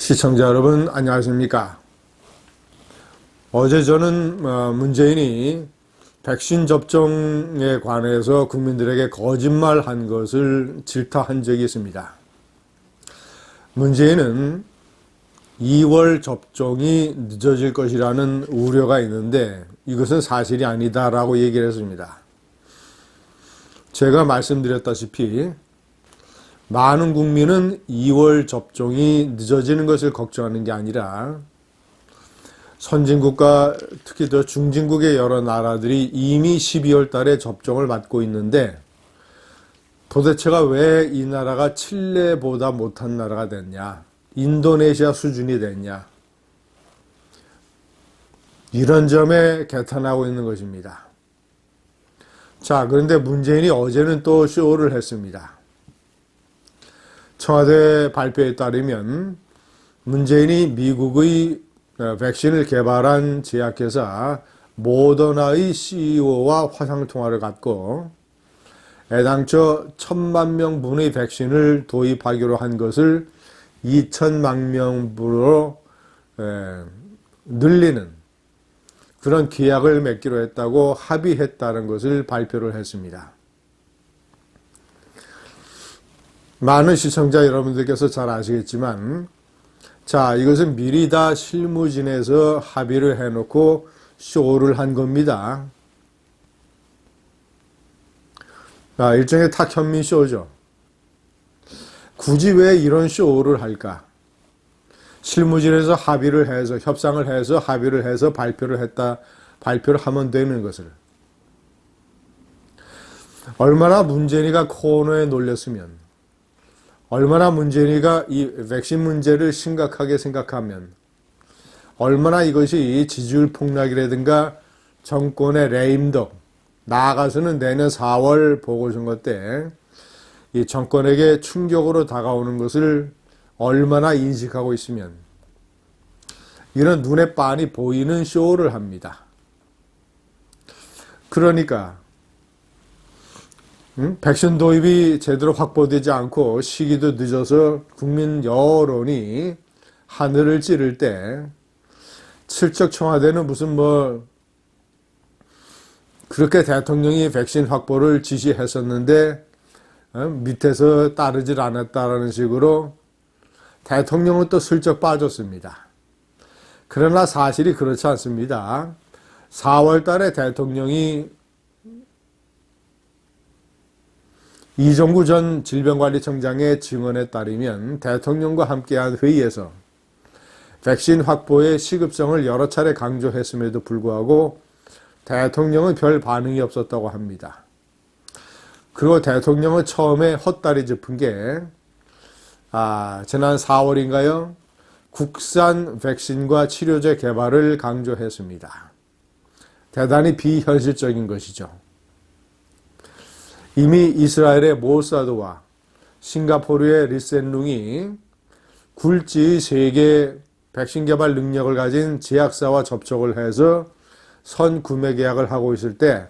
시청자 여러분 안녕하십니까? 어제 저는 문재인이 백신 접종에 관해서 국민들에게 거짓말한 것을 질타한 적이 있습니다. 문재인은 2월 접종이 늦어질 것이라는 우려가 있는데 이것은 사실이 아니다라고 얘기를 했습니다. 제가 말씀드렸다시피 많은 국민은 2월 접종이 늦어지는 것을 걱정하는 게 아니라 선진국과 특히 더 중진국의 여러 나라들이 이미 12월 달에 접종을 받고 있는데 도대체가 왜 이 나라가 칠레보다 못한 나라가 됐냐, 인도네시아 수준이 됐냐, 이런 점에 개탄하고 있는 것입니다. 자, 그런데 문재인이 어제는 또 쇼를 했습니다. 청와대 발표에 따르면 문재인이 미국의 백신을 개발한 제약회사 모더나의 CEO와 화상통화를 갖고 애당초 1,000만 명분의 백신을 도입하기로 한 것을 2,000만 명분으로 늘리는 그런 계약을 맺기로 했다고 합의했다는 것을 발표를 했습니다. 많은 시청자 여러분들께서 잘 아시겠지만, 자, 이것은 미리 다 실무진에서 합의를 해놓고 쇼를 한 겁니다. 일종의 탁현민 쇼죠. 굳이 왜 이런 쇼를 할까? 실무진에서 합의를 해서, 협상을 해서 합의를 해서 발표를 하면 되는 것을. 얼마나 문재인이가 코너에 놀렸으면, 얼마나 문재인이가 이 백신 문제를 심각하게 생각하면, 얼마나 이것이 지지율 폭락이라든가 정권의 레임덕, 나아가서는 내년 4월 보궐선거 때 이 정권에게 충격으로 다가오는 것을 얼마나 인식하고 있으면 이런 눈에 빤히 보이는 쇼를 합니다. 그러니까 백신 도입이 제대로 확보되지 않고 시기도 늦어서 국민 여론이 하늘을 찌를 때 슬쩍 청와대는 무슨 그렇게 대통령이 백신 확보를 지시했었는데 밑에서 따르질 않았다라는 식으로 대통령은 또 슬쩍 빠졌습니다. 그러나 사실이 그렇지 않습니다. 4월 달에 대통령이 이종구 전 질병관리청장의 증언에 따르면 대통령과 함께한 회의에서 백신 확보의 시급성을 여러 차례 강조했음에도 불구하고 대통령은 별 반응이 없었다고 합니다. 그리고 대통령은 처음에 헛다리 짚은 게 지난 4월인가요? 국산 백신과 치료제 개발을 강조했습니다. 대단히 비현실적인 것이죠. 이미 이스라엘의 모사드와 싱가포르의 리센룽이 굴지의 세계 백신 개발 능력을 가진 제약사와 접촉을 해서 선구매 계약을 하고 있을 때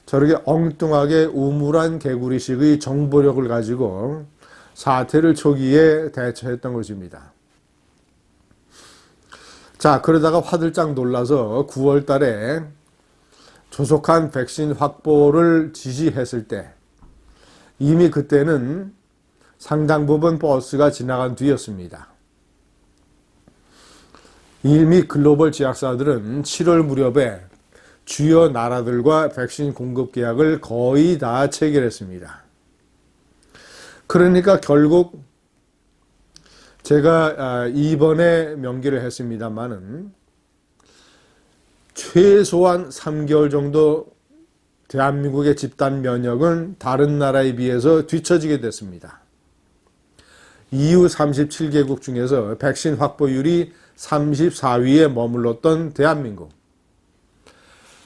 저렇게 엉뚱하게 우물한 개구리식의 정보력을 가지고 사태를 초기에 대처했던 것입니다. 자, 그러다가 화들짝 놀라서 9월 달에 조속한 백신 확보를 지시했을 때 이미 그때는 상당 부분 버스가 지나간 뒤였습니다. 이미 글로벌 제약사들은 7월 무렵에 주요 나라들과 백신 공급 계약을 거의 다 체결했습니다. 그러니까 결국 제가 이번에 명기를 했습니다마는 최소한 3개월 정도 대한민국의 집단 면역은 다른 나라에 비해서 뒤처지게 됐습니다. EU 37개국 중에서 백신 확보율이 34위에 머물렀던 대한민국.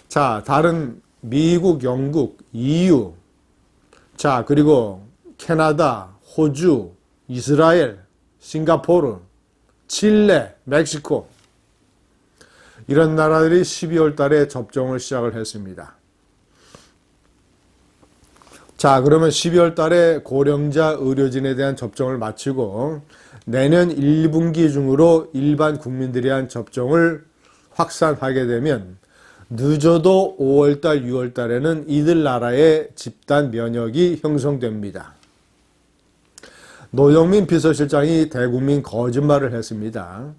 자, 다른 미국, 영국, EU, 자, 그리고 캐나다, 호주, 이스라엘, 싱가포르, 칠레, 멕시코, 이런 나라들이 12월 달에 접종을 시작을 했습니다. 자, 그러면 12월 달에 고령자 의료진에 대한 접종을 마치고 내년 1분기 중으로 일반 국민들에 대한 접종을 확산하게 되면 늦어도 5월 달, 6월 달에는 이들 나라의 집단 면역이 형성됩니다. 노영민 비서실장이 대국민 거짓말을 했습니다.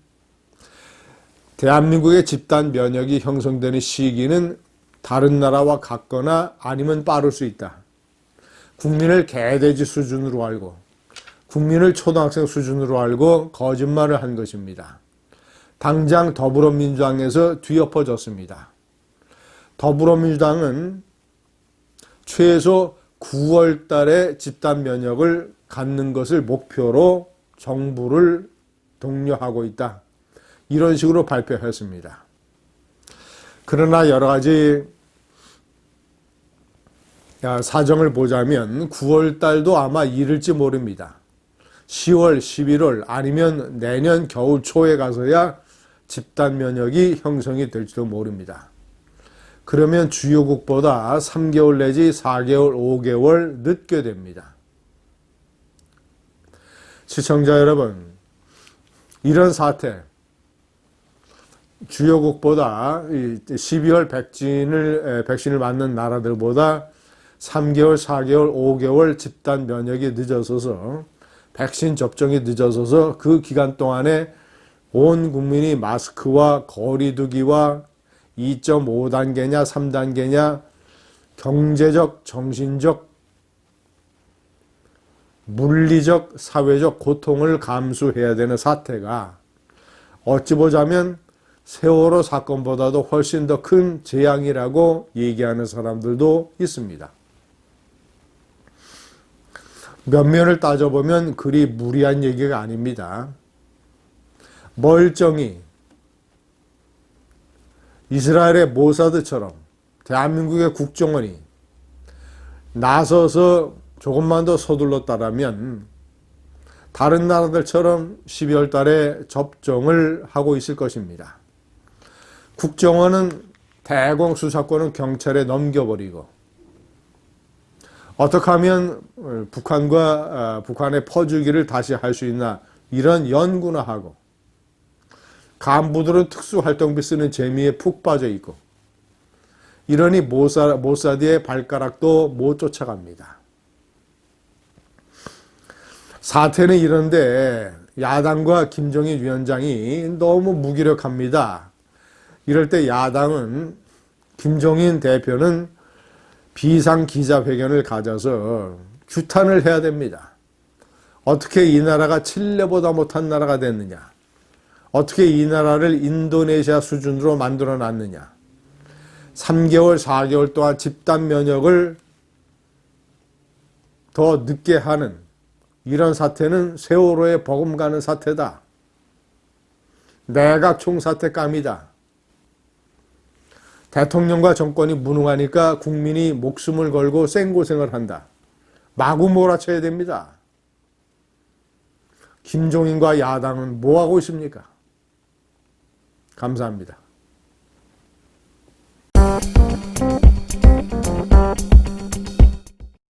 대한민국의 집단 면역이 형성되는 시기는 다른 나라와 같거나 아니면 빠를 수 있다. 국민을 개돼지 수준으로 알고 국민을 초등학생 수준으로 알고 거짓말을 한 것입니다. 당장 더불어민주당에서 뒤엎어졌습니다. 더불어민주당은 최소 9월 달에 집단 면역을 갖는 것을 목표로 정부를 독려하고 있다. 이런 식으로 발표했습니다. 그러나 여러 가지 사정을 보자면 9월 달도 아마 이를지 모릅니다. 10월, 11월 아니면 내년 겨울 초에 가서야 집단 면역이 형성이 될지도 모릅니다. 그러면 주요국보다 3개월 내지 4개월, 5개월 늦게 됩니다. 시청자 여러분, 이런 사태, 주요국보다 12월 백신을 맞는 나라들보다 3개월, 4개월, 5개월 집단 면역이 늦어서서 백신 접종이 늦어서서 그 기간 동안에 온 국민이 마스크와 거리 두기와 2.5단계냐 3단계냐 경제적, 정신적, 물리적, 사회적 고통을 감수해야 되는 사태가 어찌 보자면 세월호 사건보다도 훨씬 더 큰 재앙이라고 얘기하는 사람들도 있습니다. 면면을 따져보면 그리 무리한 얘기가 아닙니다. 멀쩡히 이스라엘의 모사드처럼 대한민국의 국정원이 나서서 조금만 더 서둘렀다라면 다른 나라들처럼 12월 달에 접종을 하고 있을 것입니다. 국정원은 대공 수사권은 경찰에 넘겨버리고 어떻게 하면 북한의 퍼주기를 다시 할 수 있나 이런 연구나 하고 간부들은 특수활동비 쓰는 재미에 푹 빠져 있고 이러니 모사드의 발가락도 못 쫓아갑니다. 사태는 이런데 야당과 김정인 위원장이 너무 무기력합니다. 이럴 때 야당은 김종인 대표는 비상기자회견을 가져서 규탄을 해야 됩니다. 어떻게 이 나라가 칠레보다 못한 나라가 됐느냐. 어떻게 이 나라를 인도네시아 수준으로 만들어 놨느냐. 3개월, 4개월 동안 집단 면역을 더 늦게 하는 이런 사태는 세월호에 버금가는 사태다. 내각 총사태감이다. 대통령과 정권이 무능하니까 국민이 목숨을 걸고 생고생을 한다. 마구 몰아쳐야 됩니다. 김종인과 야당은 뭐하고 있습니까? 감사합니다.